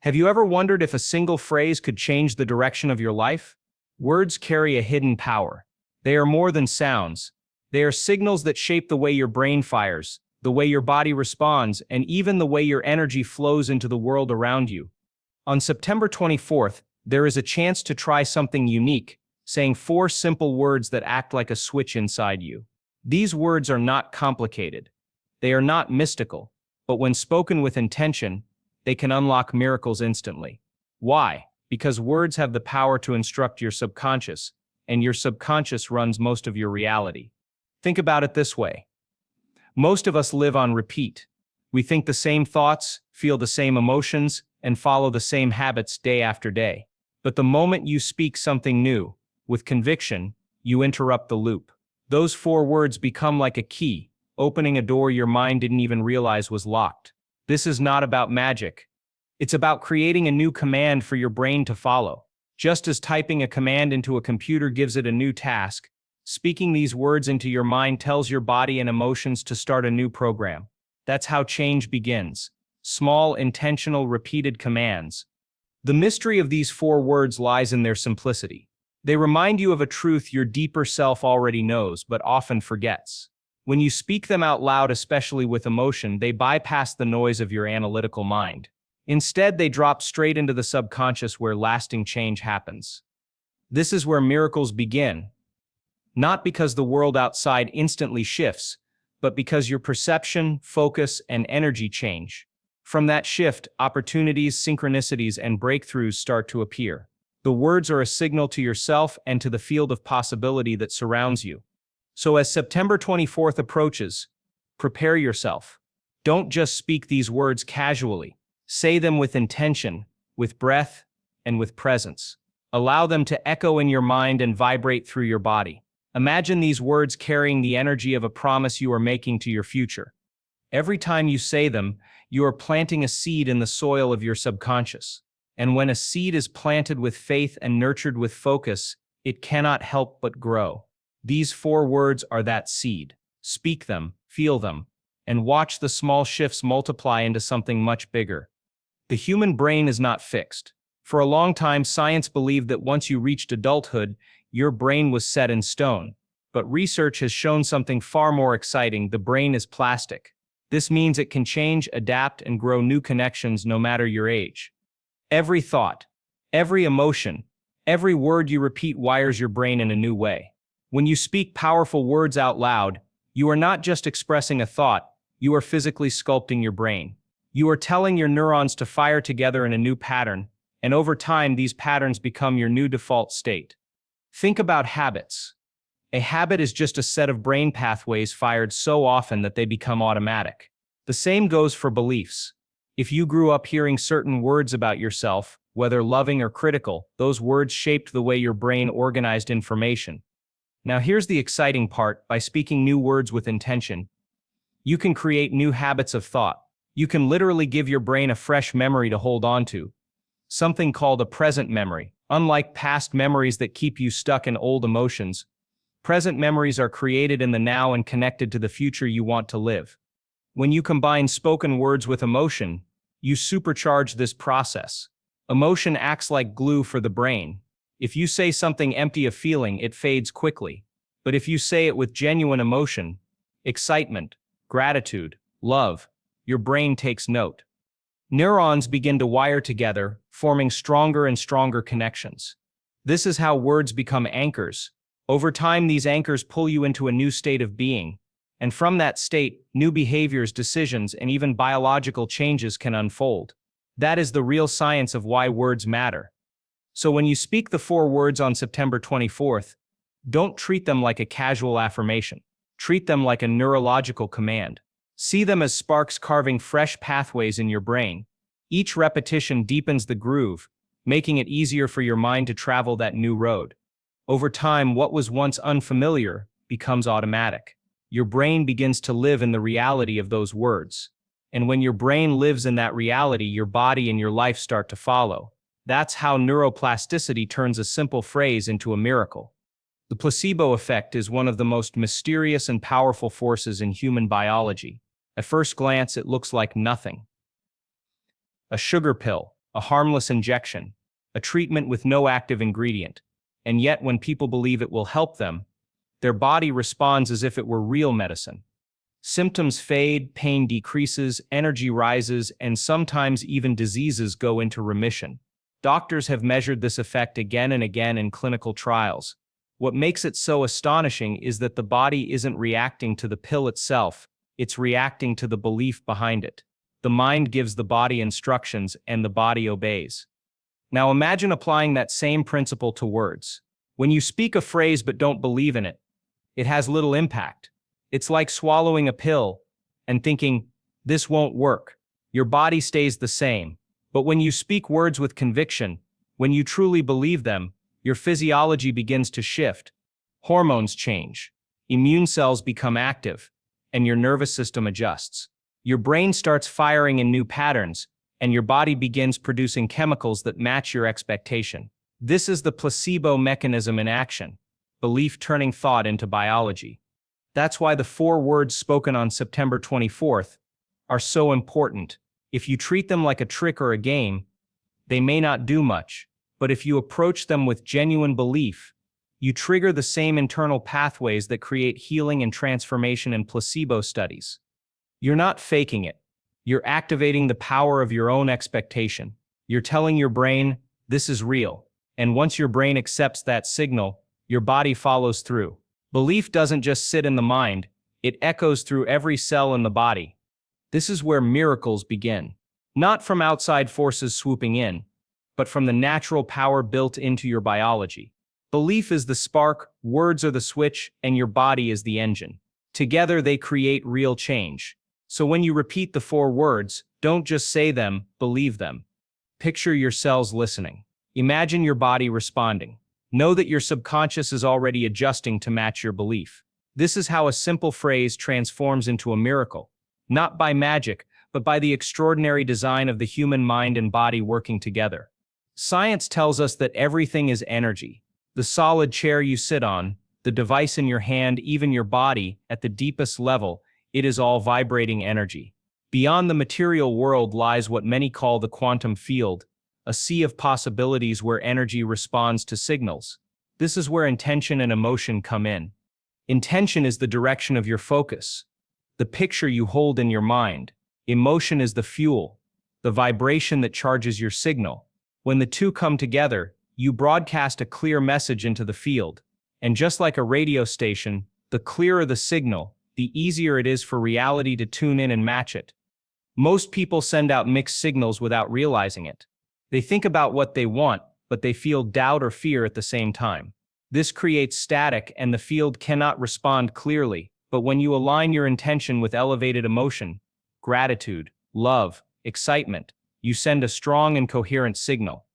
Have you ever wondered if a single phrase could change the direction of your life? Words carry a hidden power. They are more than sounds. They are signals that shape the way your brain fires, the way your body responds, and even the way your energy flows into the world around you. On September 24th, there is a chance to try something unique, saying 4 simple words that act like a switch inside you. These words are not complicated. They are not mystical, but when spoken with intention, they can unlock miracles instantly. Why? Because words have the power to instruct your subconscious, and your subconscious runs most of your reality. Think about it this way. Most of us live on repeat. We think the same thoughts, feel the same emotions, and follow the same habits day after day. But the moment you speak something new, with conviction, you interrupt the loop. Those 4 words become like a key, opening a door your mind didn't even realize was locked. This is not about magic. It's about creating a new command for your brain to follow. Just as typing a command into a computer gives it a new task, speaking these words into your mind tells your body and emotions to start a new program. That's how change begins. Small, intentional, repeated commands. The mystery of these 4 words lies in their simplicity. They remind you of a truth your deeper self already knows, but often forgets. When you speak them out loud, especially with emotion, they bypass the noise of your analytical mind. Instead, they drop straight into the subconscious where lasting change happens. This is where miracles begin. Not because the world outside instantly shifts, but because your perception, focus, and energy change. From that shift, opportunities, synchronicities, and breakthroughs start to appear. The words are a signal to yourself and to the field of possibility that surrounds you. So as September 24th approaches, prepare yourself. Don't just speak these words casually. Say them with intention, with breath, and with presence. Allow them to echo in your mind and vibrate through your body. Imagine these words carrying the energy of a promise you are making to your future. Every time you say them, you are planting a seed in the soil of your subconscious. And when a seed is planted with faith and nurtured with focus, it cannot help but grow. These 4 words are that seed. Speak them, feel them, and watch the small shifts multiply into something much bigger. The human brain is not fixed. For a long time, science believed that once you reached adulthood, your brain was set in stone. But research has shown something far more exciting. The brain is plastic. This means it can change, adapt, and grow new connections no matter your age. Every thought, every emotion, every word you repeat wires your brain in a new way. When you speak powerful words out loud, you are not just expressing a thought, you are physically sculpting your brain. You are telling your neurons to fire together in a new pattern, and over time these patterns become your new default state. Think about habits. A habit is just a set of brain pathways fired so often that they become automatic. The same goes for beliefs. If you grew up hearing certain words about yourself, whether loving or critical, those words shaped the way your brain organized information. Now here's the exciting part. By speaking new words with intention, you can create new habits of thought. You can literally give your brain a fresh memory to hold on to. Something called a present memory. Unlike past memories that keep you stuck in old emotions, present memories are created in the now and connected to the future you want to live. When you combine spoken words with emotion, you supercharge this process. Emotion acts like glue for the brain. If you say something empty of feeling, it fades quickly. But if you say it with genuine emotion, excitement, gratitude, love, your brain takes note. Neurons begin to wire together, forming stronger and stronger connections. This is how words become anchors. Over time, these anchors pull you into a new state of being. And from that state, new behaviors, decisions, and even biological changes can unfold. That is the real science of why words matter. So when you speak the 4 words on September 24th, don't treat them like a casual affirmation. Treat them like a neurological command. See them as sparks carving fresh pathways in your brain. Each repetition deepens the groove, making it easier for your mind to travel that new road. Over time, what was once unfamiliar becomes automatic. Your brain begins to live in the reality of those words. And when your brain lives in that reality, your body and your life start to follow. That's how neuroplasticity turns a simple phrase into a miracle. The placebo effect is one of the most mysterious and powerful forces in human biology. At first glance, it looks like nothing. A sugar pill, a harmless injection, a treatment with no active ingredient. And yet, when people believe it will help them, their body responds as if it were real medicine. Symptoms fade, pain decreases, energy rises, and sometimes even diseases go into remission. Doctors have measured this effect again and again in clinical trials. What makes it so astonishing is that the body isn't reacting to the pill itself, it's reacting to the belief behind it. The mind gives the body instructions and the body obeys. Now imagine applying that same principle to words. When you speak a phrase but don't believe in it, it has little impact. It's like swallowing a pill and thinking, this won't work. Your body stays the same. But when you speak words with conviction, when you truly believe them, your physiology begins to shift. Hormones change. Immune cells become active, and your nervous system adjusts. Your brain starts firing in new patterns, and your body begins producing chemicals that match your expectation. This is the placebo mechanism in action, belief turning thought into biology. That's why the 4 words spoken on September 24th are so important. If you treat them like a trick or a game, they may not do much. But if you approach them with genuine belief, you trigger the same internal pathways that create healing and transformation in placebo studies. You're not faking it. You're activating the power of your own expectation. You're telling your brain, this is real. And once your brain accepts that signal, your body follows through. Belief doesn't just sit in the mind, it echoes through every cell in the body. This is where miracles begin. Not from outside forces swooping in, but from the natural power built into your biology. Belief is the spark, words are the switch, and your body is the engine. Together they create real change. So when you repeat the 4 words, don't just say them, believe them. Picture your cells listening. Imagine your body responding. Know that your subconscious is already adjusting to match your belief. This is how a simple phrase transforms into a miracle. Not by magic, but by the extraordinary design of the human mind and body working together. Science tells us that everything is energy. The solid chair you sit on, the device in your hand, even your body, at the deepest level, it is all vibrating energy. Beyond the material world lies what many call the quantum field, a sea of possibilities where energy responds to signals. This is where intention and emotion come in. Intention is the direction of your focus, the picture you hold in your mind. Emotion is the fuel, the vibration that charges your signal. When the two come together, you broadcast a clear message into the field. And just like a radio station, the clearer the signal, the easier it is for reality to tune in and match it. Most people send out mixed signals without realizing it. They think about what they want, but they feel doubt or fear at the same time. This creates static and the field cannot respond clearly. But when you align your intention with elevated emotion, gratitude, love, excitement, you send a strong and coherent signal.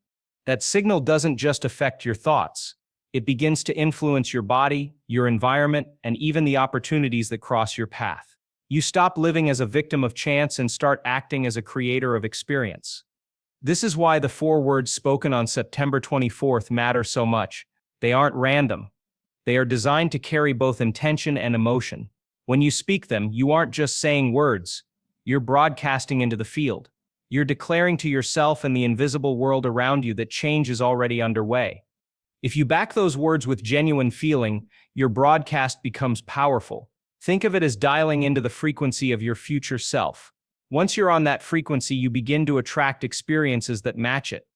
That signal doesn't just affect your thoughts. It begins to influence your body, your environment, and even the opportunities that cross your path. You stop living as a victim of chance and start acting as a creator of experience. This is why the 4 words spoken on September 24th matter so much. They aren't random. They are designed to carry both intention and emotion. When you speak them, you aren't just saying words. You're broadcasting into the field. You're declaring to yourself and the invisible world around you that change is already underway. If you back those words with genuine feeling, your broadcast becomes powerful. Think of it as dialing into the frequency of your future self. Once you're on that frequency, you begin to attract experiences that match it.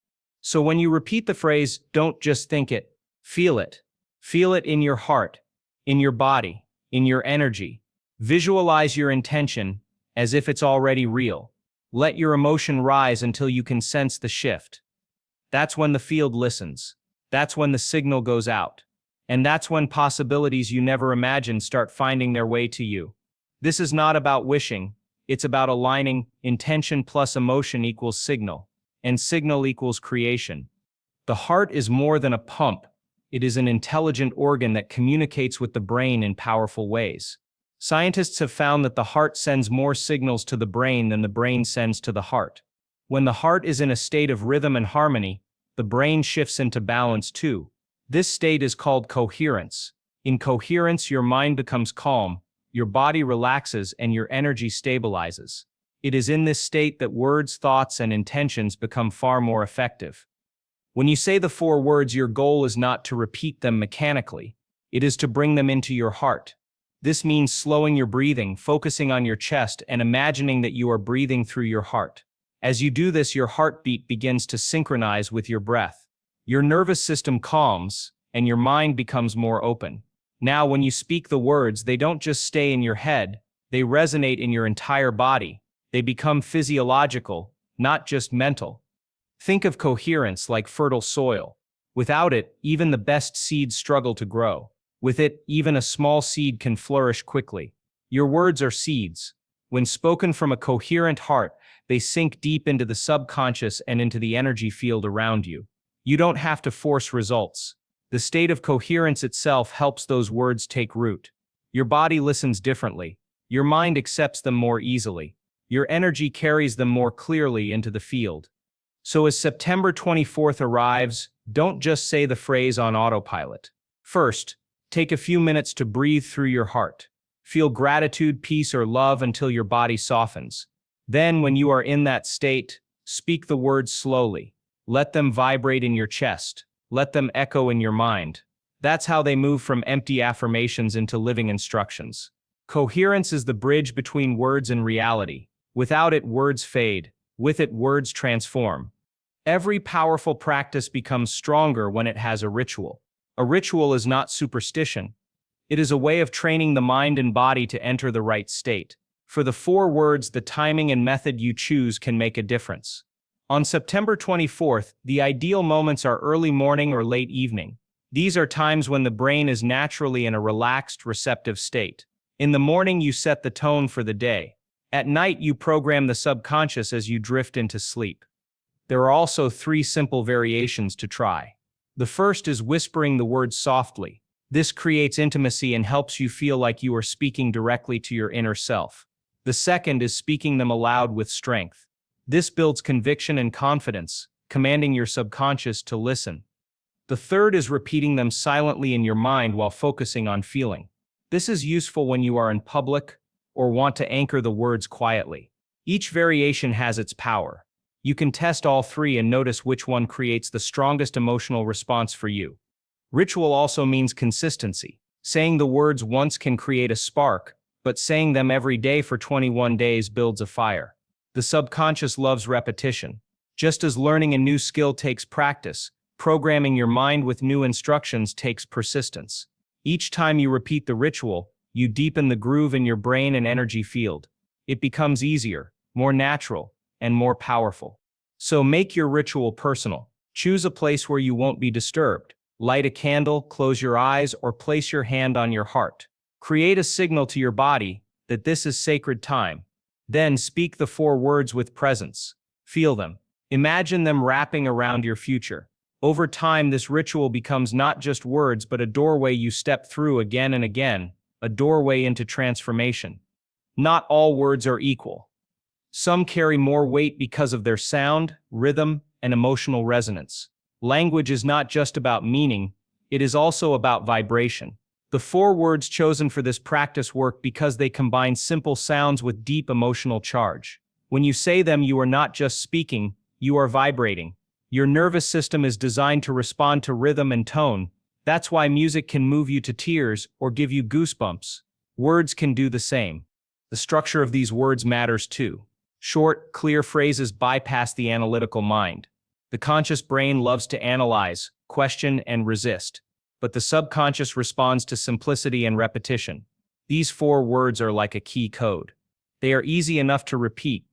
So when you repeat the phrase, don't just think it, feel it. Feel it in your heart, in your body, in your energy. Visualize your intention as if it's already real. Let your emotion rise until you can sense the shift. That's when the field listens. That's when the signal goes out. And that's when possibilities you never imagined start finding their way to you. This is not about wishing. It's about aligning. Intention plus emotion equals signal, and signal equals creation. The heart is more than a pump. It is an intelligent organ that communicates with the brain in powerful ways. Scientists have found that the heart sends more signals to the brain than the brain sends to the heart. When the heart is in a state of rhythm and harmony, the brain shifts into balance too. This state is called coherence. In coherence, your mind becomes calm, your body relaxes, and your energy stabilizes. It is in this state that words, thoughts, and intentions become far more effective. When you say the 4 words, your goal is not to repeat them mechanically. It is to bring them into your heart. This means slowing your breathing, focusing on your chest, and imagining that you are breathing through your heart. As you do this, your heartbeat begins to synchronize with your breath. Your nervous system calms, and your mind becomes more open. Now, when you speak the words, they don't just stay in your head, they resonate in your entire body. They become physiological, not just mental. Think of coherence like fertile soil. Without it, even the best seeds struggle to grow. With it, even a small seed can flourish quickly. Your words are seeds. When spoken from a coherent heart, they sink deep into the subconscious and into the energy field around you. You don't have to force results. The state of coherence itself helps those words take root. Your body listens differently. Your mind accepts them more easily. Your energy carries them more clearly into the field. So as September 24th arrives, don't just say the phrase on autopilot. First, take a few minutes to breathe through your heart. Feel gratitude, peace, or love until your body softens. Then, when you are in that state, speak the words slowly. Let them vibrate in your chest. Let them echo in your mind. That's how they move from empty affirmations into living instructions. Coherence is the bridge between words and reality. Without it, words fade. With it, words transform. Every powerful practice becomes stronger when it has a ritual. A ritual is not superstition. It is a way of training the mind and body to enter the right state. For the 4 words, the timing and method you choose can make a difference. On September 24th, the ideal moments are early morning or late evening. These are times when the brain is naturally in a relaxed, receptive state. In the morning, you set the tone for the day. At night, you program the subconscious as you drift into sleep. There are also 3 simple variations to try. The first is whispering the words softly. This creates intimacy and helps you feel like you are speaking directly to your inner self. The second is speaking them aloud with strength. This builds conviction and confidence, commanding your subconscious to listen. The third is repeating them silently in your mind while focusing on feeling. This is useful when you are in public or want to anchor the words quietly. Each variation has its power. You can test all 3 and notice which one creates the strongest emotional response for you. Ritual also means consistency. Saying the words once can create a spark, but saying them every day for 21 days builds a fire. The subconscious loves repetition. Just as learning a new skill takes practice, programming your mind with new instructions takes persistence. Each time you repeat the ritual, you deepen the groove in your brain and energy field. It becomes easier, more natural, and more powerful. So make your ritual personal. Choose a place where you won't be disturbed. Light a candle, close your eyes, or place your hand on your heart. Create a signal to your body that this is sacred time. Then speak the 4 words with presence. Feel them. Imagine them wrapping around your future. Over time, this ritual becomes not just words, but a doorway you step through again and again, a doorway into transformation. Not all words are equal. Some carry more weight because of their sound, rhythm, and emotional resonance. Language is not just about meaning, it is also about vibration. The 4 words chosen for this practice work because they combine simple sounds with deep emotional charge. When you say them, you are not just speaking, you are vibrating. Your nervous system is designed to respond to rhythm and tone. That's why music can move you to tears or give you goosebumps. Words can do the same. The structure of these words matters too. Short, clear phrases bypass the analytical mind. The conscious brain loves to analyze, question, and resist, but the subconscious responds to simplicity and repetition. These 4 words are like a key code. They are easy enough to repeat,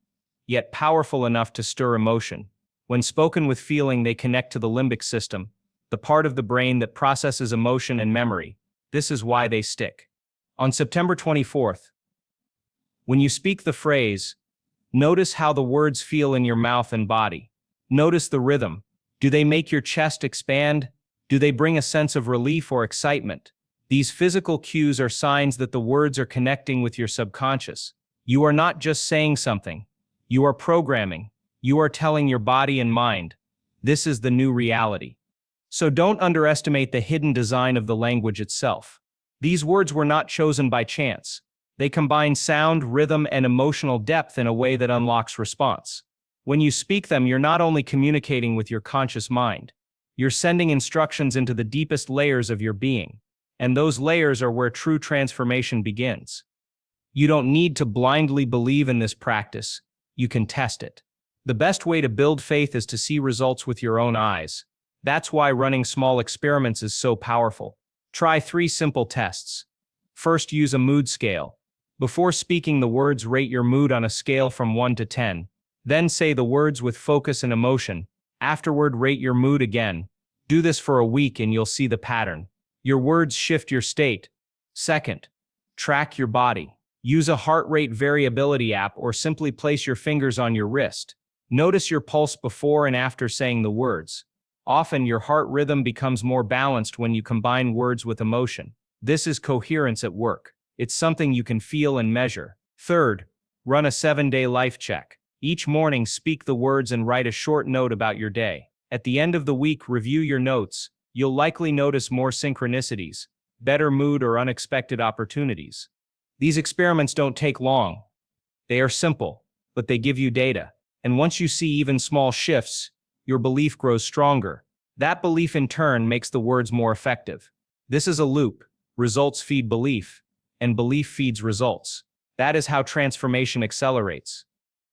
yet powerful enough to stir emotion. When spoken with feeling, they connect to the limbic system, the part of the brain that processes emotion and memory. This is why they stick. On September 24th, when you speak the phrase, notice how the words feel in your mouth and body. Notice the rhythm. Do they make your chest expand? Do they bring a sense of relief or excitement? These physical cues are signs that the words are connecting with your subconscious. You are not just saying something. You are programming. You are telling your body and mind, this is the new reality. So don't underestimate the hidden design of the language itself. These words were not chosen by chance. They combine sound, rhythm, and emotional depth in a way that unlocks response. When you speak them, you're not only communicating with your conscious mind, you're sending instructions into the deepest layers of your being. And those layers are where true transformation begins. You don't need to blindly believe in this practice, you can test it. The best way to build faith is to see results with your own eyes. That's why running small experiments is so powerful. Try 3 simple tests. First, use a mood scale. Before speaking the words, rate your mood on a scale from 1 to 10. Then say the words with focus and emotion. Afterward, rate your mood again. Do this for a week and you'll see the pattern. Your words shift your state. Second, track your body. Use a heart rate variability app or simply place your fingers on your wrist. Notice your pulse before and after saying the words. Often, your heart rhythm becomes more balanced when you combine words with emotion. This is coherence at work. It's something you can feel and measure. Third, run a 7-day life check. Each morning, speak the words and write a short note about your day. At the end of the week, review your notes. You'll likely notice more synchronicities, better mood, or unexpected opportunities. These experiments don't take long. They are simple, but they give you data. And once you see even small shifts, your belief grows stronger. That belief in turn makes the words more effective. This is a loop. Results feed belief, and belief feeds results. That is how transformation accelerates.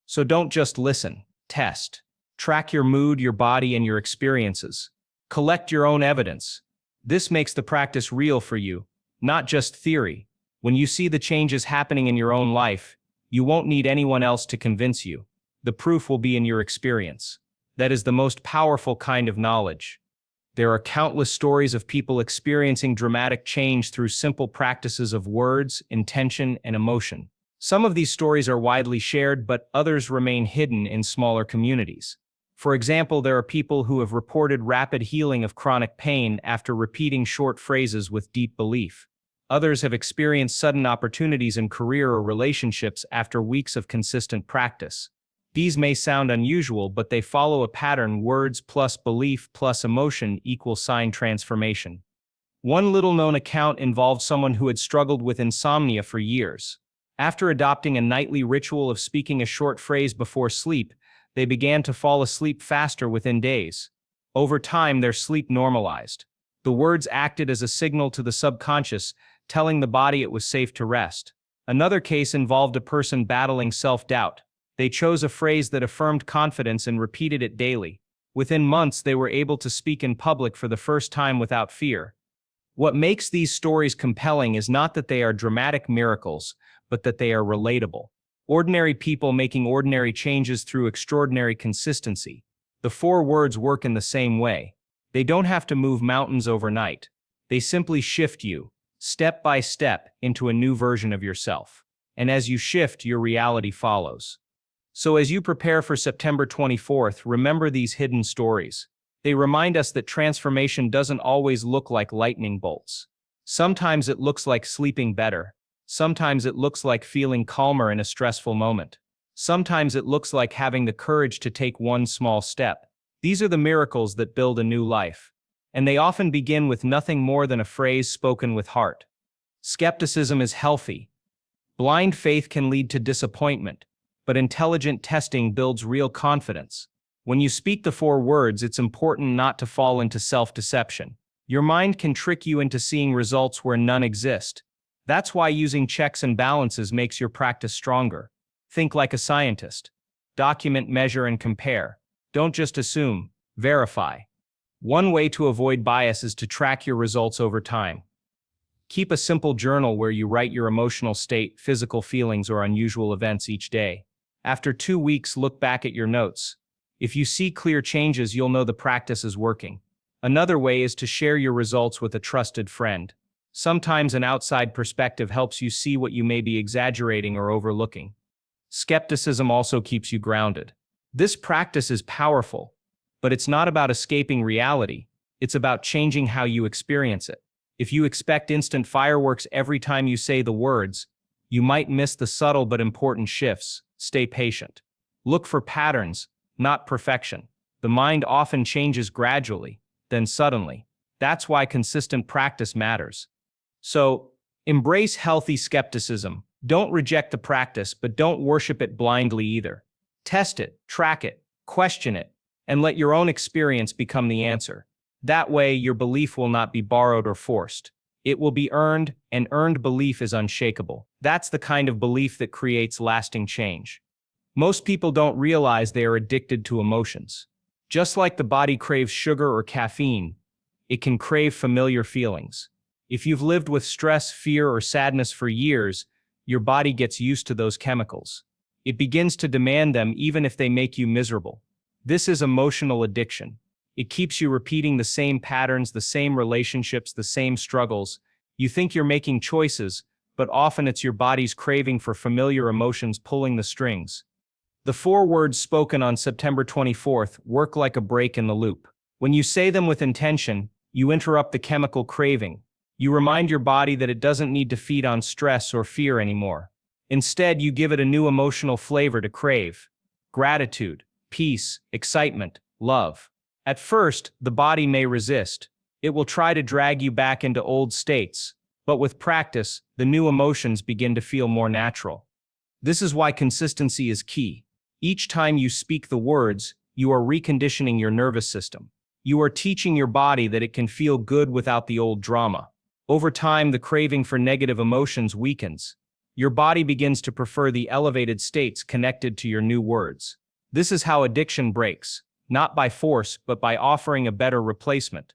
So don't just listen, test. Track your mood, your body, and your experiences. Collect your own evidence. This makes the practice real for you, not just theory. When you see the changes happening in your own life, you won't need anyone else to convince you. The proof will be in your experience. That is the most powerful kind of knowledge. There are countless stories of people experiencing dramatic change through simple practices of words, intention, and emotion. Some of these stories are widely shared, but others remain hidden in smaller communities. For example, there are people who have reported rapid healing of chronic pain after repeating short phrases with deep belief. Others have experienced sudden opportunities in career or relationships after weeks of consistent practice. These may sound unusual, but they follow a pattern: words plus belief plus emotion equals sign transformation. One little-known account involved someone who had struggled with insomnia for years. After adopting a nightly ritual of speaking a short phrase before sleep, they began to fall asleep faster within days. Over time, their sleep normalized. The words acted as a signal to the subconscious, telling the body it was safe to rest. Another case involved a person battling self-doubt. They chose a phrase that affirmed confidence and repeated it daily. Within months, they were able to speak in public for the first time without fear. What makes these stories compelling is not that they are dramatic miracles, but that they are relatable. Ordinary people making ordinary changes through extraordinary consistency. The 4 words work in the same way. They don't have to move mountains overnight. They simply shift you, step by step, into a new version of yourself. And as you shift, your reality follows. So as you prepare for September 24th, remember these hidden stories. They remind us that transformation doesn't always look like lightning bolts. Sometimes it looks like sleeping better. Sometimes it looks like feeling calmer in a stressful moment. Sometimes it looks like having the courage to take one small step. These are the miracles that build a new life. And they often begin with nothing more than a phrase spoken with heart. Skepticism is healthy. Blind faith can lead to disappointment, but intelligent testing builds real confidence. When you speak the 4 words, it's important not to fall into self-deception. Your mind can trick you into seeing results where none exist. That's why using checks and balances makes your practice stronger. Think like a scientist. Document, measure, and compare. Don't just assume, verify. One way to avoid bias is to track your results over time. Keep a simple journal where you write your emotional state, physical feelings, or unusual events each day. After 2 weeks, look back at your notes. If you see clear changes, you'll know the practice is working. Another way is to share your results with a trusted friend. Sometimes an outside perspective helps you see what you may be exaggerating or overlooking. Skepticism also keeps you grounded. This practice is powerful, but it's not about escaping reality. It's about changing how you experience it. If you expect instant fireworks every time you say the words, you might miss the subtle but important shifts. Stay patient. Look for patterns, not perfection. The mind often changes gradually, then suddenly. That's why consistent practice matters. So, embrace healthy skepticism. Don't reject the practice, but don't worship it blindly either. Test it, track it, question it, and let your own experience become the answer. That way, your belief will not be borrowed or forced. It will be earned, and earned belief is unshakable. That's the kind of belief that creates lasting change. Most people don't realize they are addicted to emotions. Just like the body craves sugar or caffeine, it can crave familiar feelings. If you've lived with stress, fear, or sadness for years, your body gets used to those chemicals. It begins to demand them even if they make you miserable. This is emotional addiction. It keeps you repeating the same patterns, the same relationships, the same struggles. You think you're making choices, but often it's your body's craving for familiar emotions pulling the strings. The 4 words spoken on September 24th work like a break in the loop. When you say them with intention, you interrupt the chemical craving. You remind your body that it doesn't need to feed on stress or fear anymore. Instead, you give it a new emotional flavor to crave: gratitude, peace, excitement, love. At first, the body may resist. It will try to drag you back into old states, but with practice, the new emotions begin to feel more natural. This is why consistency is key. Each time you speak the words, you are reconditioning your nervous system. You are teaching your body that it can feel good without the old drama. Over time, the craving for negative emotions weakens. Your body begins to prefer the elevated states connected to your new words. This is how addiction breaks, not by force, but by offering a better replacement.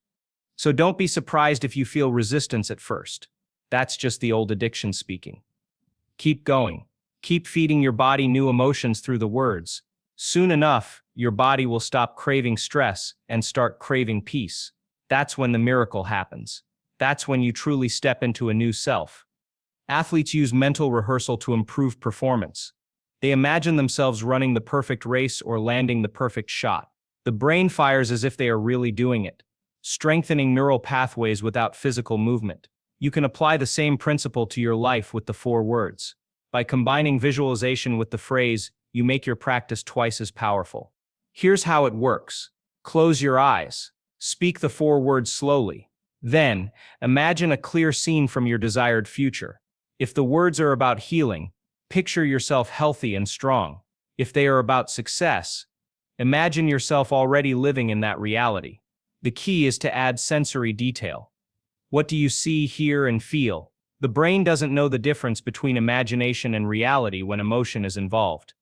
So don't be surprised if you feel resistance at first. That's just the old addiction speaking. Keep going. Keep feeding your body new emotions through the words. Soon enough, your body will stop craving stress and start craving peace. That's when the miracle happens. That's when you truly step into a new self. Athletes use mental rehearsal to improve performance. They imagine themselves running the perfect race or landing the perfect shot. The brain fires as if they are really doing it, strengthening neural pathways without physical movement. You can apply the same principle to your life with the 4 words. By combining visualization with the phrase, you make your practice twice as powerful. Here's how it works. Close your eyes. Speak the 4 words slowly. Then, imagine a clear scene from your desired future. If the words are about healing, picture yourself healthy and strong. If they are about success, imagine yourself already living in that reality. The key is to add sensory detail. What do you see, hear, and feel? The brain doesn't know the difference between imagination and reality when emotion is involved.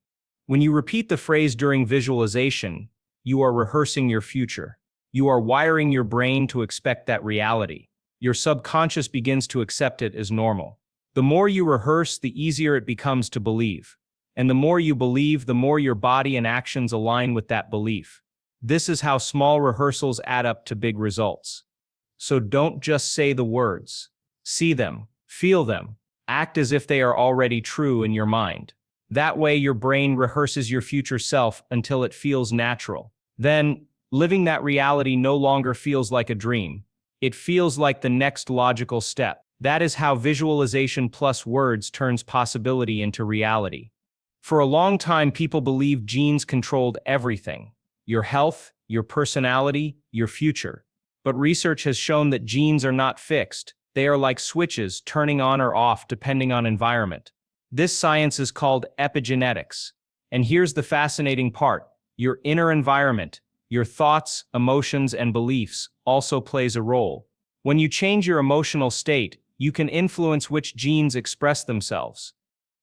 When you repeat the phrase during visualization, you are rehearsing your future. You are wiring your brain to expect that reality. Your subconscious begins to accept it as normal. The more you rehearse, the easier it becomes to believe. And the more you believe, the more your body and actions align with that belief. This is how small rehearsals add up to big results. So don't just say the words. See them, feel them, act as if they are already true in your mind. That way your brain rehearses your future self until it feels natural. Then, living that reality no longer feels like a dream. It feels like the next logical step. That is how visualization plus words turns possibility into reality. For a long time, people believed genes controlled everything: your health, your personality, your future. But research has shown that genes are not fixed. They are like switches, turning on or off depending on environment. This science is called epigenetics. And here's the fascinating part: your inner environment, your thoughts, emotions, and beliefs also plays a role. When you change your emotional state, you can influence which genes express themselves.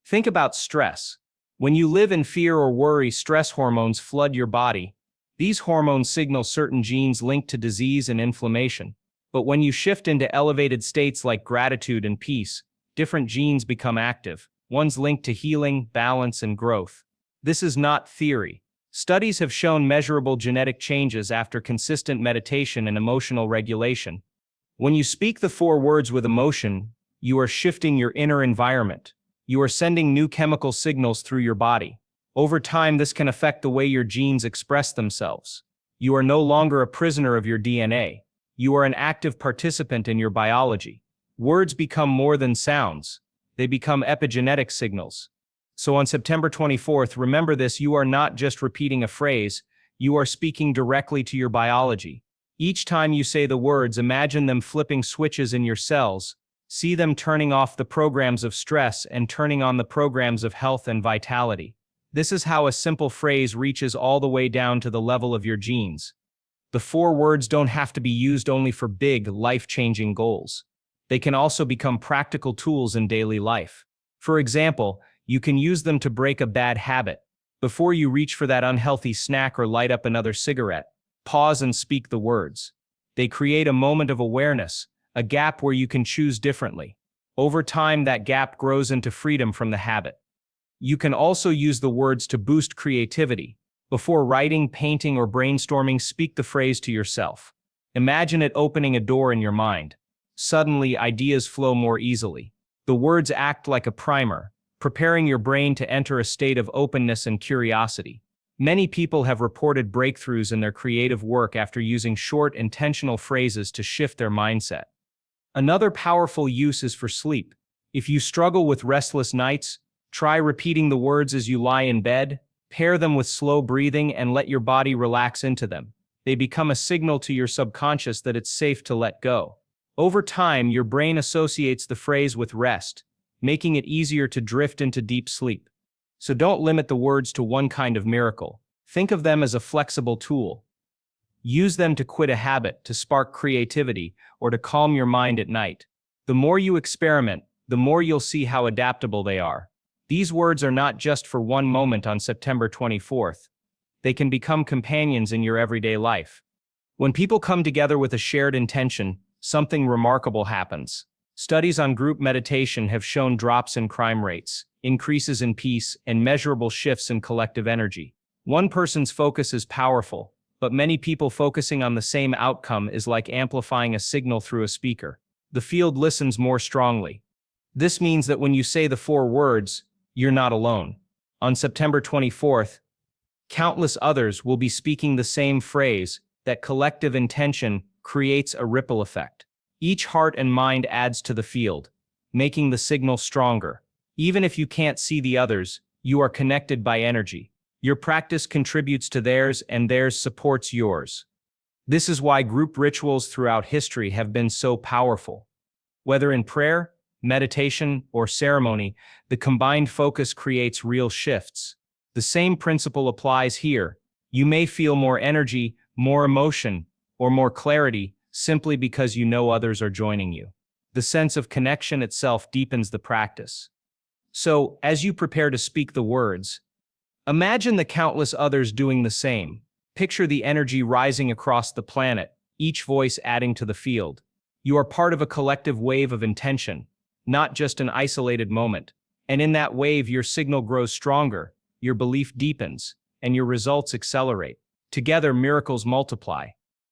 Think about stress. When you live in fear or worry, stress hormones flood your body. These hormones signal certain genes linked to disease and inflammation. But when you shift into elevated states like gratitude and peace, different genes become active, ones linked to healing, balance, and growth. This is not theory. Studies have shown measurable genetic changes after consistent meditation and emotional regulation. When you speak the 4 words with emotion, you are shifting your inner environment. You are sending new chemical signals through your body. Over time, this can affect the way your genes express themselves. You are no longer a prisoner of your DNA. You are an active participant in your biology. Words become more than sounds. They become epigenetic signals. So on September 24th, remember this: you are not just repeating a phrase, you are speaking directly to your biology. Each time you say the words, imagine them flipping switches in your cells, See them turning off the programs of stress and turning on the programs of health and vitality. This is how a simple phrase reaches all the way down to the level of your genes. The 4 words don't have to be used only for big, life-changing goals. They can also become practical tools in daily life. For example, you can use them to break a bad habit. Before you reach for that unhealthy snack or light up another cigarette, pause and speak the words. They create a moment of awareness, a gap where you can choose differently. Over time, that gap grows into freedom from the habit. You can also use the words to boost creativity. Before writing, painting, or brainstorming, speak the phrase to yourself. Imagine it opening a door in your mind. Suddenly, ideas flow more easily. The words act like a primer, preparing your brain to enter a state of openness and curiosity. Many people have reported breakthroughs in their creative work after using short, intentional phrases to shift their mindset. Another powerful use is for sleep. If you struggle with restless nights, try repeating the words as you lie in bed. Pair them with slow breathing and let your body relax into them. They become a signal to your subconscious that it's safe to let go. Over time, your brain associates the phrase with rest, making it easier to drift into deep sleep. So don't limit the words to one kind of miracle. Think of them as a flexible tool. Use them to quit a habit, to spark creativity, or to calm your mind at night. The more you experiment, the more you'll see how adaptable they are. These words are not just for one moment on September 24th. They can become companions in your everyday life. When people come together with a shared intention, something remarkable happens. Studies on group meditation have shown drops in crime rates, increases in peace, and measurable shifts in collective energy. One person's focus is powerful, but many people focusing on the same outcome is like amplifying a signal through a speaker. The field listens more strongly. This means that when you say the 4 words, you're not alone. On September 24th, countless others will be speaking the same phrase. That collective intention creates a ripple effect. Each heart and mind adds to the field, making the signal stronger. Even if you can't see the others, you are connected by energy. Your practice contributes to theirs and theirs supports yours. This is why group rituals throughout history have been so powerful. Whether in prayer, meditation, or ceremony, the combined focus creates real shifts. The same principle applies here. You may feel more energy, more emotion, or more clarity simply because you know others are joining you. The sense of connection itself deepens the practice. So, as you prepare to speak the words, imagine the countless others doing the same. Picture the energy rising across the planet, each voice adding to the field. You are part of a collective wave of intention, not just an isolated moment. And in that wave, your signal grows stronger, your belief deepens, and your results accelerate. Together, miracles multiply.